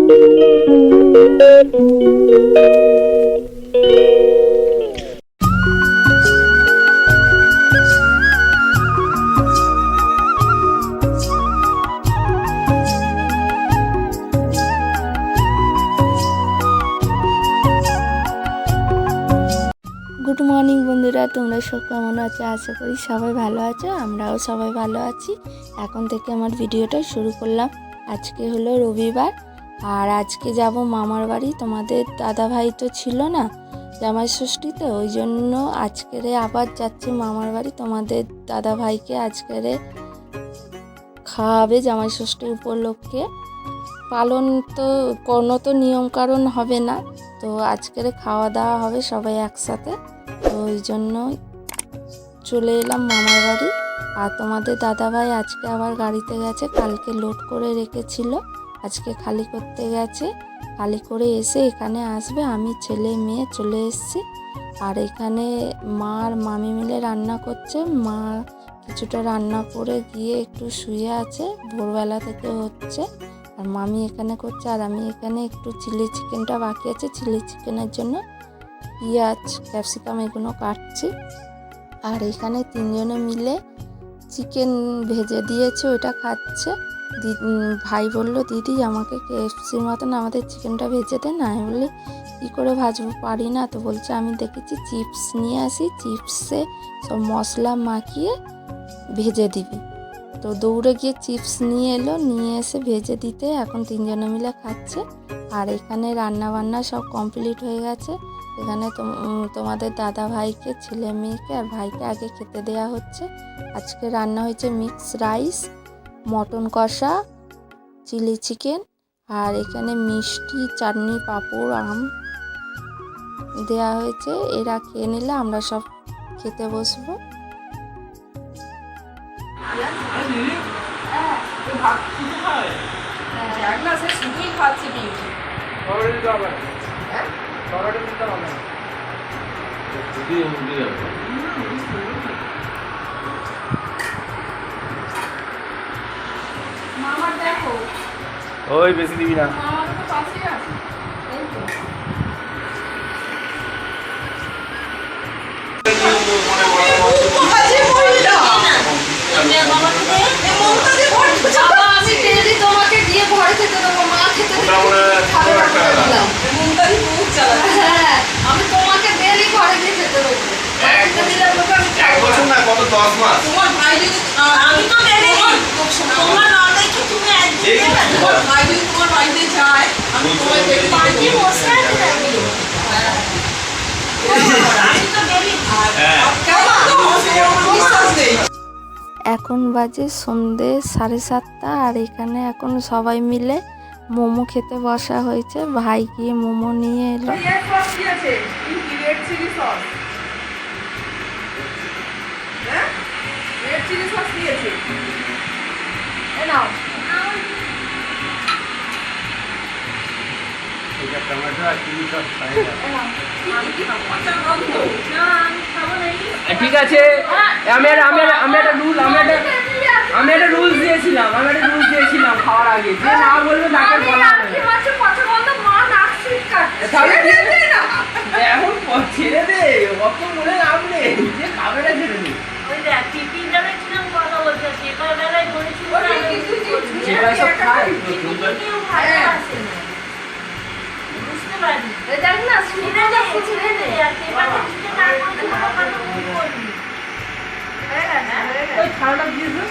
Good morning বন্ধুরা, তোমরা সব কেমন আছো? আশা করি সবাই ভালো আছো, আমরাও সবাই ভালো আছি। এখন থেকে আমার ভিডিওটা শুরু করলাম। আজকে হলো রবিবার, আর আজকে যাব মামার বাড়ি। তোমাদের দাদা ভাই তো ছিল না জামাই ষষ্ঠীতে, ওই জন্য আজকেরে আবার যাচ্ছি মামার বাড়ি। তোমাদের দাদা ভাইকে আজকেরে খাওয়াবে জামাই ষষ্ঠী উপলক্ষে। পালন তো কোনো তো নিয়মকানুন হবে না, তো আজকের খাওয়া দাওয়া হবে সবাই একসাথে। তো ওই জন্য চলে এলাম মামার বাড়ি। আর তোমাদের দাদাভাই আজকে আবার গাড়িতে গেছে, কালকে লোড করে রেখেছিল, আজকে খালি করতে গেছে। খালি করে এসে এখানে আসবে। আমি ছেলে মেয়ে চলে এসেছি। আর এখানে মা আর মামি মিলে রান্না করছে। মা কিছুটা রান্না করে গিয়ে একটু শুয়ে আছে, ভোরবেলা থেকে হচ্ছে। আর মামি এখানে করছে, আর আমি এখানে একটু চিলি চিকেনটা বাকি আছে, চিলি চিকেনের জন্য পেঁয়াজ ক্যাপসিকাম এগুলো কাটছি। আর এখানে তিনজনে মিলে চিকেন ভেজে দিয়েছে, ওইটা খাচ্ছে। ভাই বলল, দিদি আমাকে কেএফসির মতন আমাদের চিকেনটা ভেজে দে না। আমি বলি, কী করে ভাজবো, পারি না। তো বলছে, আমি দেখেছি চিপস নিয়ে আসি, চিপসে সব মশলা মাখিয়ে ভেজে দিবি। তো দৌড়ে গিয়ে চিপস নিয়ে এলো, নিয়ে এসে ভেজে দিতে এখন তিনজনে মিলে খাচ্ছে। আর এখানে রান্না বান্না সব কমপ্লিট হয়ে গেছে। এখানে তোমাদের দাদা ভাইকে, ছেলে মেয়েকে আর ভাইকে আগে খেতে দেওয়া হচ্ছে। আজকে রান্না হয়েছে মিক্স রাইস, মটন কষা, চিলি চিকেন, আর এখানে মিষ্টি, চাটনি, পাঁপড়, আম দেওয়া হয়েছে। এরা খেয়ে নিলে আমরা সব খেতে বসবো। ওই বেশি দিবি না। তোমাকে দিয়ে ঘরে খেতে দেবো, মা খেতে আমি তোমাকে ডেলি ঘরে দিয়ে খেতে দেবো। কত 10 মাস তোমার ভাই যদি আমি তো ডেলি তোমার না দেখি তুমি একদিন তোমার ভাই যদি তোমার বাড়িতে যায়, আমি তোমায় ডেলি বাড়ি বসে আছি আমি তো ডেলি এখন বাজে সন্ধে 7:30, আর এখানে এখন সবাই মিলে মোমো খেতে বসা হয়েছে। ভাই গিয়ে মোমো নিয়ে এলো। ঠিক আছে, আমি একটা রুলস দিয়েছিলাম, খাওয়ার আগে, যে না বলবে তাকে বলা হবে না। এখন ছেড়ে দে, অত বলে লাভ নেই, যে খাবে না ছেড়ে দে। সব খায় ওই খাওয়াটা দিয়েছে।